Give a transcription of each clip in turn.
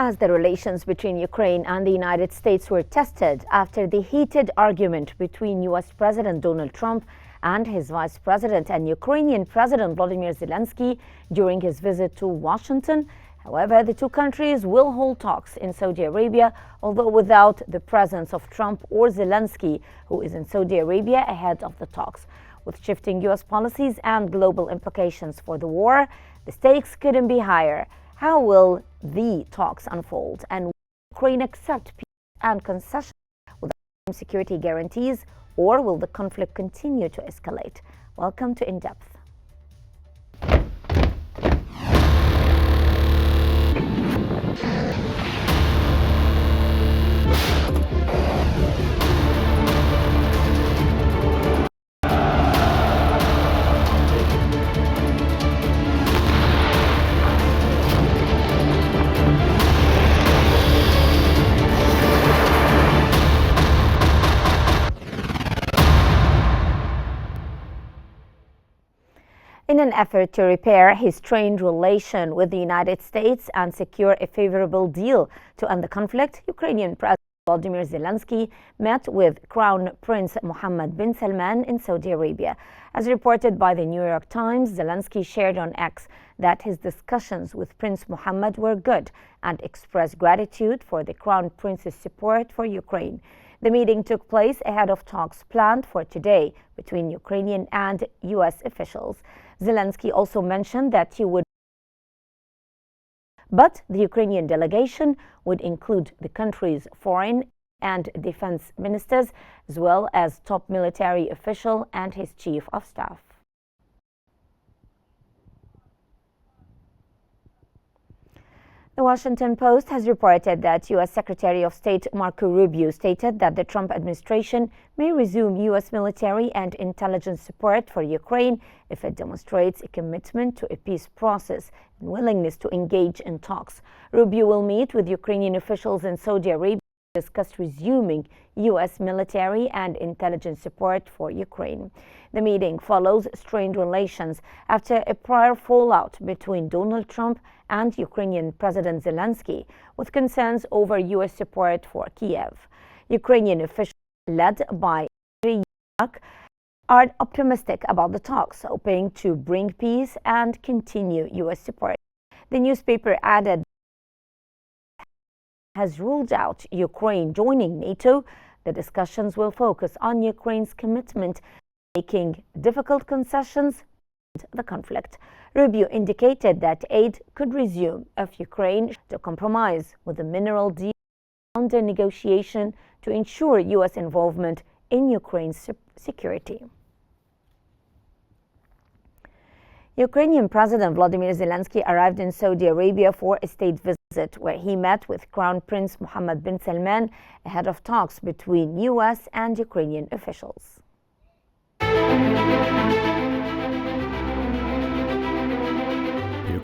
As the relations between Ukraine and the United States were tested after the heated argument between U.S. President Donald Trump and his Vice President and Ukrainian President Volodymyr Zelensky during his visit to Washington. However, the two countries will hold talks in Saudi Arabia, although without the presence of Trump or Zelensky, who is in Saudi Arabia ahead of the talks. With shifting U.S. policies and global implications for the war, the stakes couldn't be higher. How will the talks unfold, and will Ukraine accept peace and concessions without security guarantees, or will the conflict continue to escalate? Welcome to In Depth. In an effort to repair his strained relation with the United States and secure a favorable deal to end the conflict, Ukrainian President Volodymyr Zelensky met with Crown Prince Mohammed bin Salman in Saudi Arabia. As reported by the New York Times, Zelensky shared on X that his discussions with Prince Mohammed were good and expressed gratitude for the Crown Prince's support for Ukraine. The meeting took place ahead of talks planned for today between Ukrainian and U.S. officials. Zelensky also mentioned that but the Ukrainian delegation would include the country's foreign and defense ministers, as well as top military official and his chief of staff. The Washington Post has reported that U.S. Secretary of State Marco Rubio stated that the Trump administration may resume U.S. military and intelligence support for Ukraine if it demonstrates a commitment to a peace process and willingness to engage in talks. Rubio will meet with Ukrainian officials in Saudi Arabia to discuss resuming U.S. military and intelligence support for Ukraine. The meeting follows strained relations after a prior fallout between Donald Trump and Ukrainian President Zelensky, with concerns over U.S. support for Kiev. Ukrainian officials, led by Yermak, are optimistic about the talks, hoping to bring peace and continue U.S. support. The newspaper added has ruled out Ukraine joining NATO. The discussions will focus on Ukraine's commitment to making difficult concessions in the conflict. Rubio indicated that aid could resume if Ukraine to compromise with the mineral deal under negotiation to ensure U.S. involvement in Ukraine's security. Ukrainian President Volodymyr Zelensky arrived in Saudi Arabia for a state visit where he met with Crown Prince Mohammed bin Salman ahead of talks between U.S. and Ukrainian officials.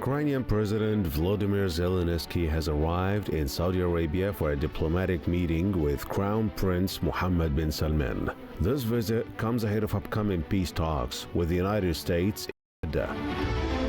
Ukrainian President Volodymyr Zelensky has arrived in Saudi Arabia for a diplomatic meeting with Crown Prince Mohammed bin Salman. This visit comes ahead of upcoming peace talks with the United States in Jeddah.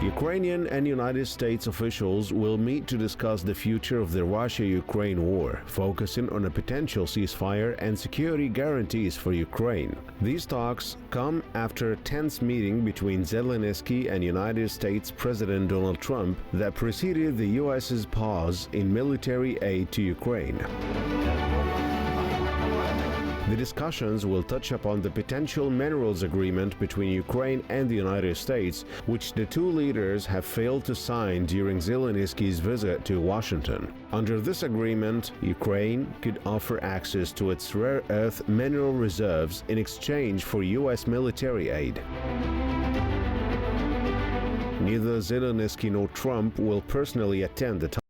Ukrainian and United States officials will meet to discuss the future of the Russia-Ukraine war, focusing on a potential ceasefire and security guarantees for Ukraine. These talks come after a tense meeting between Zelensky and United States President Donald Trump that preceded the U.S.'s pause in military aid to Ukraine. The discussions will touch upon the potential minerals agreement between Ukraine and the United States, which the two leaders have failed to sign during Zelensky's visit to Washington. Under this agreement, Ukraine could offer access to its rare earth mineral reserves in exchange for U.S. military aid. Neither Zelensky nor Trump will personally attend the talks.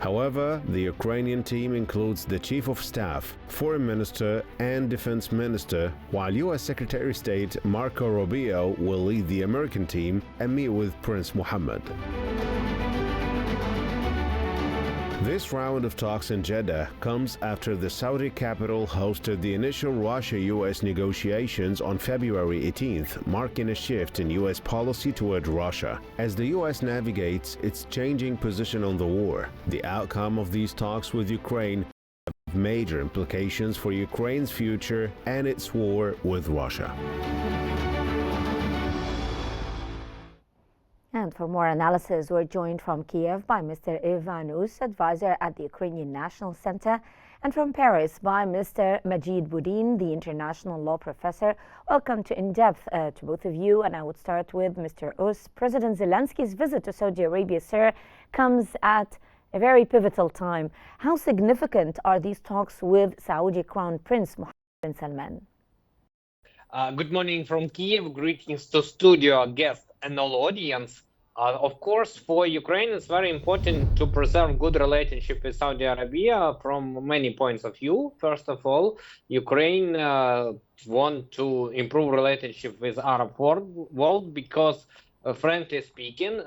However, the Ukrainian team includes the Chief of Staff, Foreign Minister, and Defense Minister, while U.S. Secretary of State Marco Rubio will lead the American team and meet with Prince Mohammed. This round of talks in Jeddah comes after the Saudi capital hosted the initial Russia-US negotiations on February 18th, marking a shift in U.S. policy toward Russia. As the U.S. navigates its changing position on the war, the outcome of these talks with Ukraine have major implications for Ukraine's future and its war with Russia. And for more analysis, we're joined from Kiev by Mr. Ivanus, advisor at the Ukrainian National Center, and from Paris by Mr. Majid Boudin, the international law professor. Welcome to In Depth to both of you. And I would start with Mr. Us. President Zelensky's visit to Saudi Arabia, sir, comes at a very pivotal time. How significant are these talks with Saudi Crown Prince Mohammed bin Salman? Good morning from Kiev. Greetings to studio guests and all audience. Of course, for Ukraine, it's very important to preserve good relationship with Saudi Arabia from many points of view. First of all, Ukraine want to improve relationship with Arab world because, frankly speaking,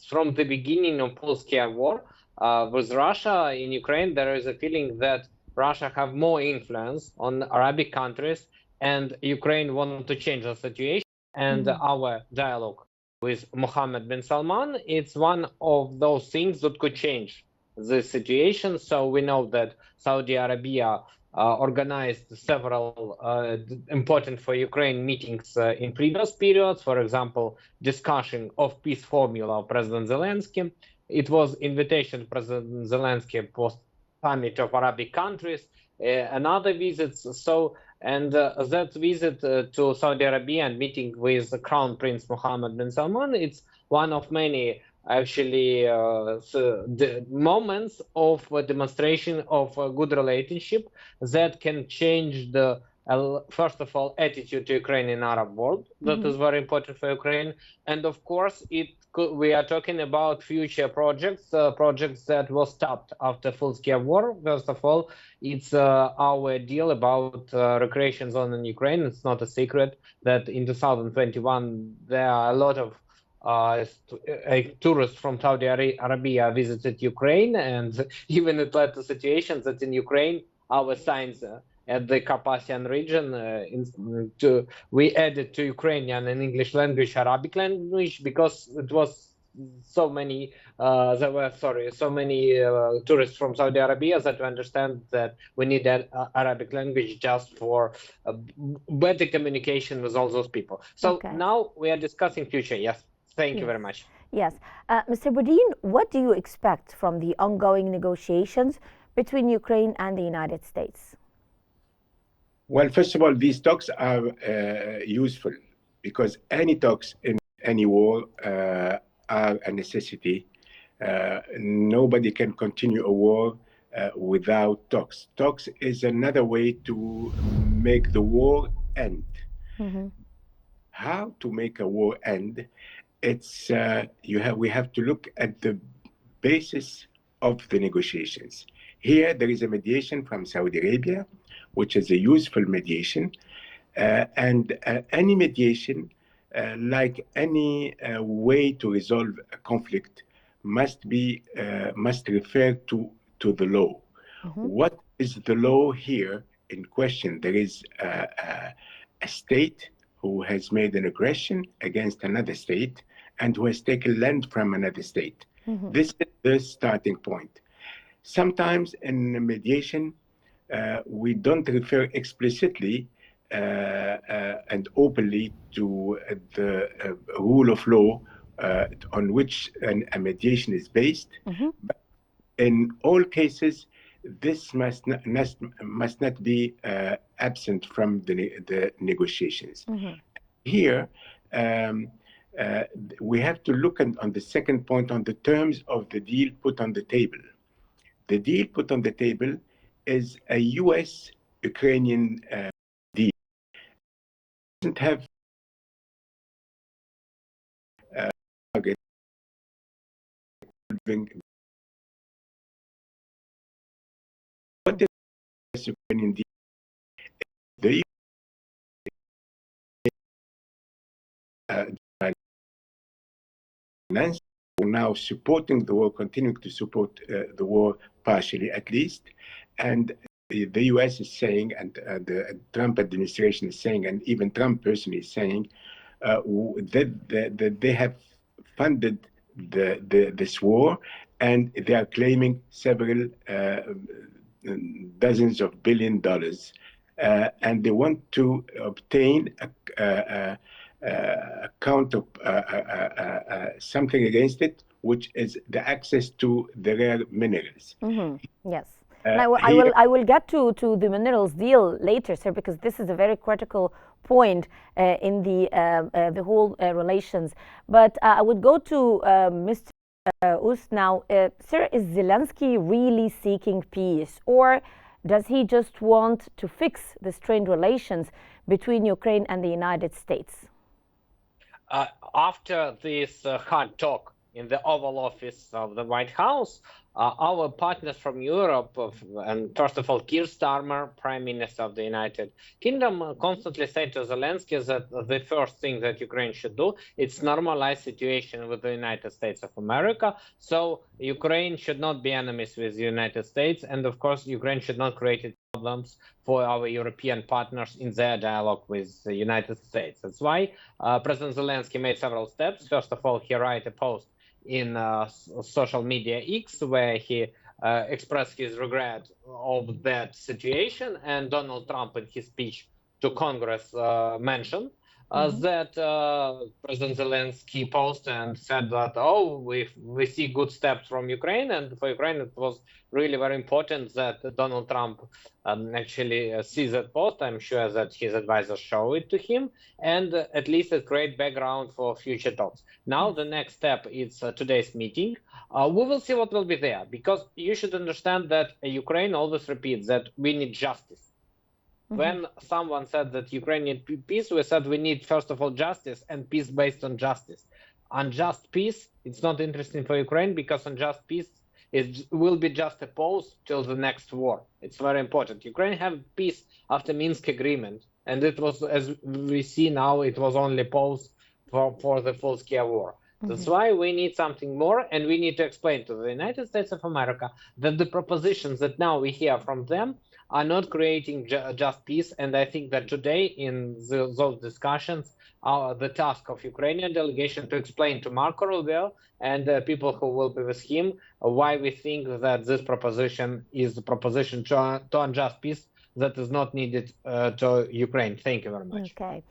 from the beginning of post-Kiev war with Russia in Ukraine, there is a feeling that Russia have more influence on Arabic countries, and Ukraine want to change the situation. And our dialogue with Mohammed bin Salman, it's one of those things that could change the situation. So we know that Saudi Arabia organized several important for Ukraine meetings in previous periods. For example, discussion of peace formula of President Zelensky. It was invitation to President Zelensky post summit of Arabic countries, another visits. So that visit to Saudi Arabia and meeting with Crown Prince Mohammed bin Salman, it's one of many actually the moments of demonstration of a good relationship that can change the first of all attitude to Ukraine in Arab world. That is very important for Ukraine, and of course we are talking about future projects, projects that was stopped after full-scale war. First of all, it's our deal about recreation zone in Ukraine. It's not a secret that in 2021 there are a lot of tourists from Saudi Arabia visited Ukraine, and even it led to situations that in Ukraine our signs at the Carpathian region we added to Ukrainian and English language Arabic language because it was so many tourists from Saudi Arabia that we understand that we need that Arabic language just for better communication with all those people. So now we are discussing future. Yes. Thank you very much. Yes. Mr. Boudin, what do you expect from the ongoing negotiations between Ukraine and the United States? Well, first of all, these talks are useful because any talks in any war are a necessity. Nobody can continue a war without talks. Talks is another way to make the war end. How to make a war end? It's we have to look at the basis of the negotiations. Here, there is a mediation from Saudi Arabia, which is a useful mediation, and any mediation, like any way to resolve a conflict, must refer to the law. What is the law here in question? There is a state who has made an aggression against another state and who has taken land from another state. This is the starting point. Sometimes in mediation, we don't refer explicitly and openly to the rule of law on which a mediation is based. But in all cases, this must not be absent from the negotiations. Here, we have to look on the second point on the terms of the deal put on the table. The deal put on the table is a U.S.-Ukrainian deal. It doesn't have target what is the Ukrainian deal? The now supporting the war, continuing to support the war partially at least. And the US is saying, and the Trump administration is saying, and even Trump personally is saying, that they have funded this war, and they are claiming several dozens of $billions, and they want to obtain a counter something against it, which is the access to the rare minerals. Yes. And I will get to the minerals deal later, sir, because this is a very critical point in the whole relations. But I would go to Mr. Us now. Sir, is Zelensky really seeking peace, or does he just want to fix the strained relations between Ukraine and the United States? After this hard talk in the Oval Office of the White House, our partners from Europe, and first of all, Keir Starmer, Prime Minister of the United Kingdom, constantly said to Zelensky that the first thing that Ukraine should do is normalize situation with the United States of America. So Ukraine should not be enemies with the United States, and of course, Ukraine should not create problems for our European partners in their dialogue with the United States. That's why President Zelensky made several steps. First of all, he wrote a post in social media X, where he expressed his regret of that situation, and Donald Trump in his speech to Congress mentioned that President Zelensky posted and said that, oh, we see good steps from Ukraine, and for Ukraine it was really very important that Donald Trump actually sees that post. I'm sure that his advisors show it to him, and at least it creates background for future talks. Now the next step is today's meeting. We will see what will be there, because you should understand that Ukraine always repeats that we need justice. When someone said that Ukraine needs peace, we said we need, first of all, justice, and peace based on justice. Unjust peace, it's not interesting for Ukraine, because unjust peace will be just a pause till the next war. It's very important. Ukraine have peace after Minsk agreement, and it was, as we see now, it was only pause for the full-scale war. That's why we need something more, and we need to explain to the United States of America that the propositions that now we hear from them are not creating just peace. And I think that today in those discussions, the task of Ukrainian delegation to explain to Marco Rubio and people who will be with him why we think that this proposition is a proposition to unjust peace that is not needed to Ukraine. Thank you very much. Okay.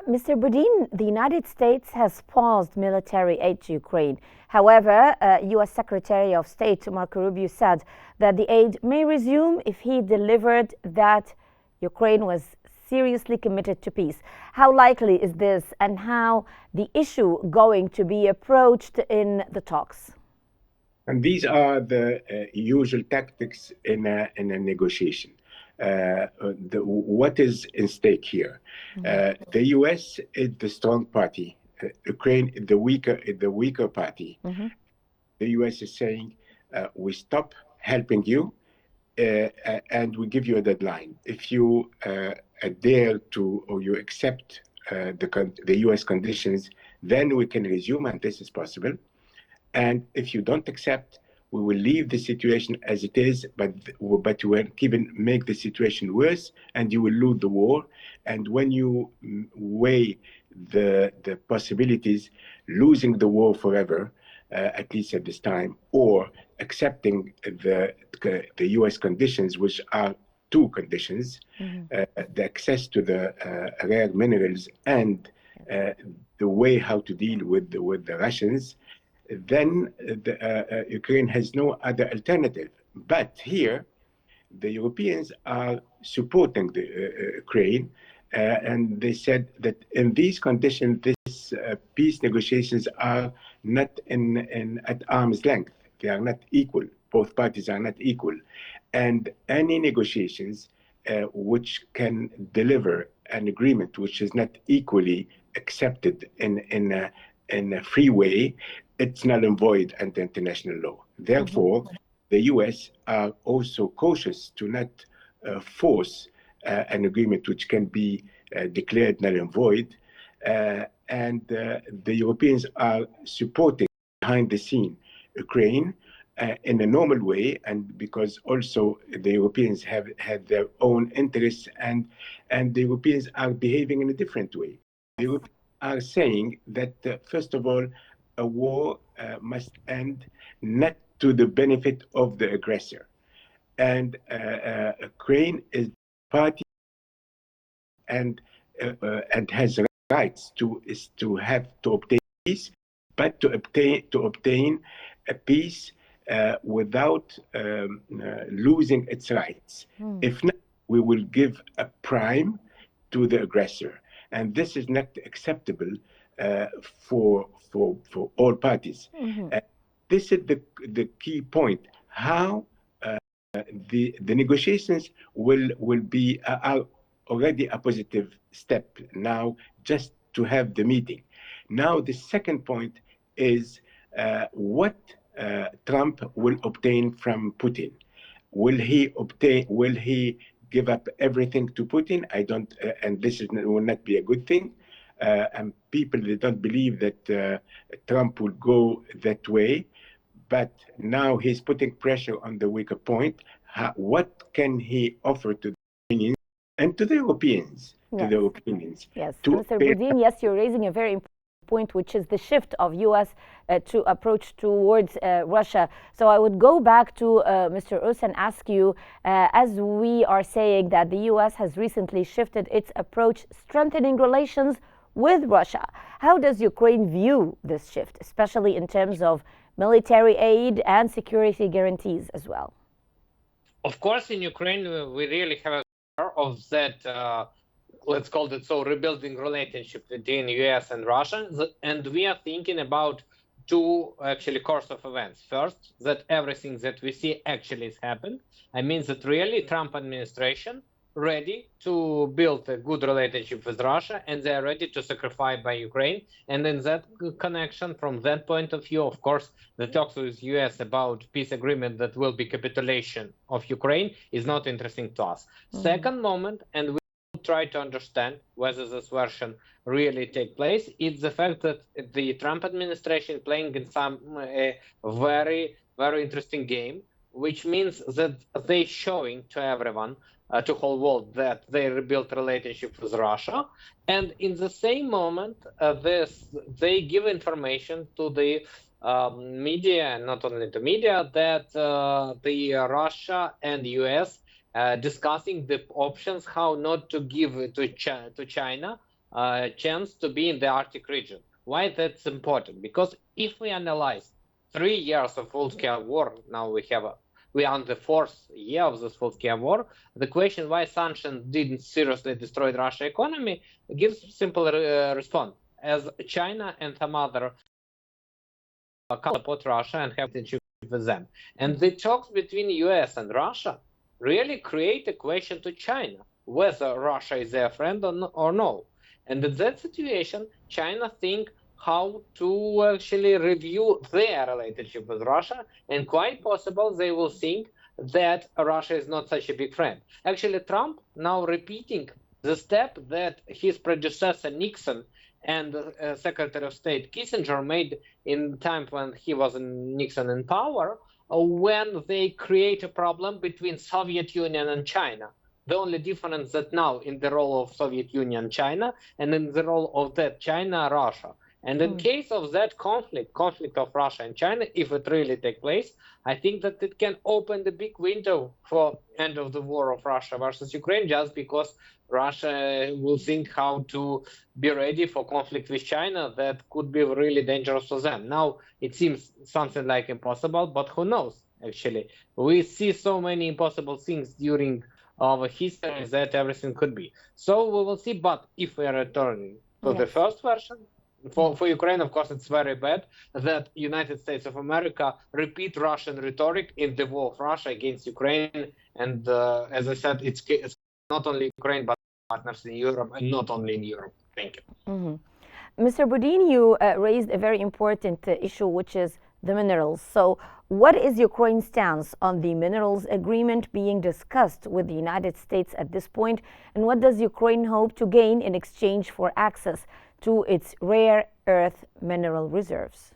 Mr. Boudin, the United States has paused military aid to Ukraine. However, U.S. Secretary of State Marco Rubio said that the aid may resume if he delivered that Ukraine was seriously committed to peace. How likely is this, and how the issue going to be approached in the talks? And these are the usual tactics in a negotiation. What is in stake here? The U.S. is the strong party. Ukraine is the weaker party. The U.S. is saying, we stop helping you, and we give you a deadline. If you adhere to, or you accept the U.S. conditions, then we can resume, and this is possible. And if you don't accept, we will leave the situation as it is, but we will even make the situation worse, and you will lose the war. And when you weigh the possibilities, losing the war forever, at least at this time, or accepting the U.S. conditions, which are two conditions, the access to the rare minerals and the way how to deal with the Russians, then Ukraine has no other alternative. But here, the Europeans are supporting the Ukraine, and they said that in these conditions, these peace negotiations are not at arm's length. They are not equal. Both parties are not equal. And any negotiations which can deliver an agreement which is not equally accepted in a free way, it's null and void under international law. Therefore, the U.S. are also cautious to not force an agreement which can be declared null and void. And the Europeans are supporting behind the scene Ukraine, in a normal way, and because also the Europeans have had their own interests, and the Europeans are behaving in a different way. The Europeans are saying that, first of all, a war must end not to the benefit of the aggressor. And Ukraine is party and has rights to have to obtain peace, but to obtain a peace without losing its rights. If not, we will give a prime to the aggressor, and this is not acceptable for all parties. This is the key point. How the negotiations will be are already a positive step now, just to have the meeting. Now the second point is what Trump will obtain from Putin. Will he give up everything to Putin? I don't, and this will not be a good thing. And people, they don't believe that Trump will go that way. But now he's putting pressure on the weaker point. What can he offer to the Ukrainians and to the Europeans? Yes. To the Europeans. Yes, Mr. Boudin, yes, you're raising a very important point, which is the shift of U.S. To approach towards Russia. So I would go back to Mr. Ous and ask you, as we are saying that the U.S. has recently shifted its approach, strengthening relations with Russia. How does Ukraine view this shift, especially in terms of military aid and security guarantees as well? Of course, in Ukraine, we really have a of that, let's call it so, rebuilding relationship between US and Russia. And we are thinking about two actually course of events. First, that everything that we see actually has happened. I mean that really Trump administration ready to build a good relationship with Russia, and they are ready to sacrifice by Ukraine. And in that connection, from that point of view, of course, the talks with US about peace agreement that will be capitulation of Ukraine is not interesting to us. Second moment, and we try to understand whether this version really take place, it's the fact that the Trump administration playing in some very, very interesting game, which means that they showing to everyone, to whole world, that they rebuilt relationship with Russia, and in the same moment, they give information to the media, not only the media, that the Russia and US discussing the options how not to give to China a chance to be in the Arctic region. Why that's important? Because if we analyze 3 years of full-scale war, now we are on the 4th year of this full-scale war. The question why sanctions didn't seriously destroy the Russian economy gives simple response. As China and some other support Russia and have relationship with them. And the talks between US and Russia really create a question to China, whether Russia is their friend or no. And in that situation, China think how to actually review their relationship with Russia, and quite possible they will think that Russia is not such a big friend. Actually, Trump now repeating the step that his predecessor Nixon and Secretary of State Kissinger made in time when he was Nixon in power, when they create a problem between Soviet Union and China. The only difference that now in the role of Soviet Union, China, and in the role of that China, Russia. And in case of that conflict of Russia and China, if it really take place, I think that it can open the big window for end of the war of Russia versus Ukraine, just because Russia will think how to be ready for conflict with China that could be really dangerous for them. Now, it seems something like impossible, but who knows, actually. We see so many impossible things during our history that everything could be. So we will see, but if we are returning to the first version, for Ukraine, of course, it's very bad that United States of America repeat Russian rhetoric in the war of Russia against Ukraine. And as I said, it's not only Ukraine, but partners in Europe, and not only in Europe. Thank you. Mr. Boudin, you raised a very important issue, which is the minerals. So what is Ukraine's stance on the minerals agreement being discussed with the United States at this point? And what does Ukraine hope to gain in exchange for access to its rare earth mineral reserves?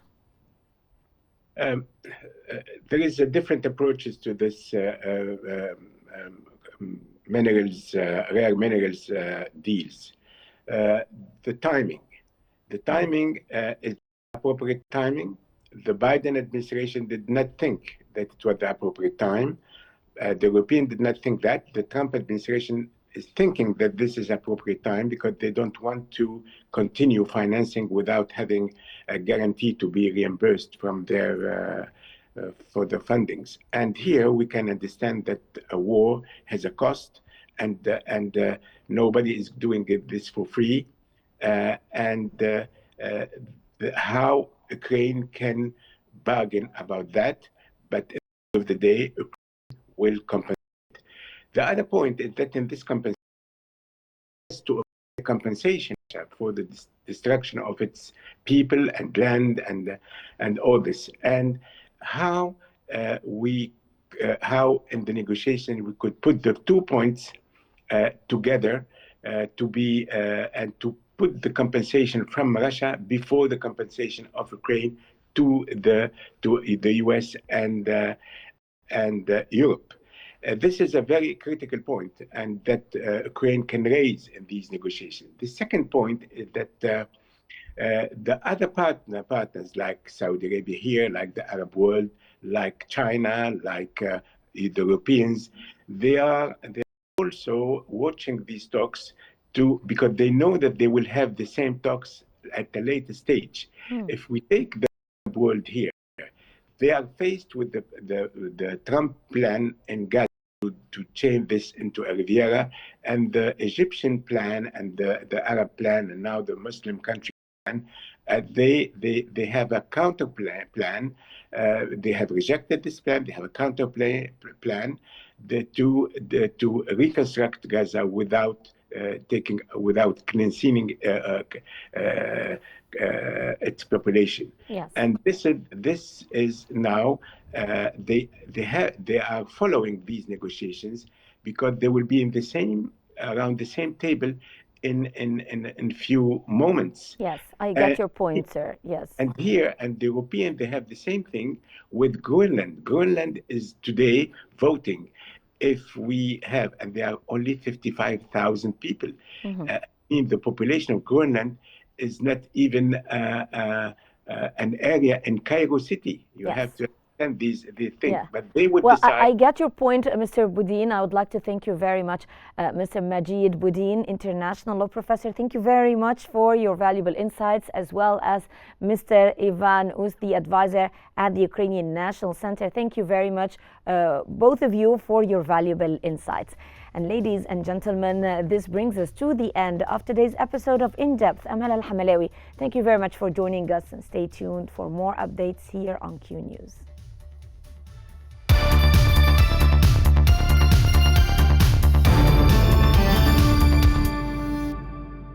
There is a different approaches to this minerals, rare minerals deals. The timing. The timing is appropriate timing. The Biden administration did not think that it was the appropriate time. The European did not think that. The Trump administration is thinking that this is appropriate time because they don't want to continue financing without having a guarantee to be reimbursed from their for the fundings. And here we can understand that a war has a cost, and nobody is doing this for free. How Ukraine can bargain about that, but at the end of the day, will compensate. The other point is that in this compensation, to compensation for the destruction of its people and land and all this, and how how in the negotiation we could put the 2 points together to be and to put the compensation from Russia before the compensation of Ukraine to the US and Europe. This is a very critical point, and that Ukraine can raise in these negotiations. The second point is that the other partners like Saudi Arabia here, like the Arab world, like China, like the Europeans, they are also watching these talks because they know that they will have the same talks at a later stage. If we take the Arab world here, they are faced with the Trump plan in Gaza to change this into a Riviera, and the Egyptian plan and the Arab plan, and now the Muslim country plan. They have a counter plan. They have rejected this plan. They have a counter plan to reconstruct Gaza without cleansing its population. Yes. And this is now they are following these negotiations because they will be around the same table in few moments. Yes, I get your point, sir. Yes. And here, and the European, they have the same thing with Greenland. Greenland is today voting. If we have, and there are only 55,000 people, in the population of Greenland is not even an area in Cairo city. You have to understand these things, but they would decide. I get your point, Mr. Boudin. I would like to thank you very much, Mr. Majid Boudin, international law professor. Thank you very much for your valuable insights, as well as Mr. Ivan Uz, the advisor at the Ukrainian National Center. Thank you very much, both of you, for your valuable insights. And ladies and gentlemen, this brings us to the end of today's episode of In Depth. I'm Halal Hamalawi. Thank you very much for joining us, and stay tuned for more updates here on Q News.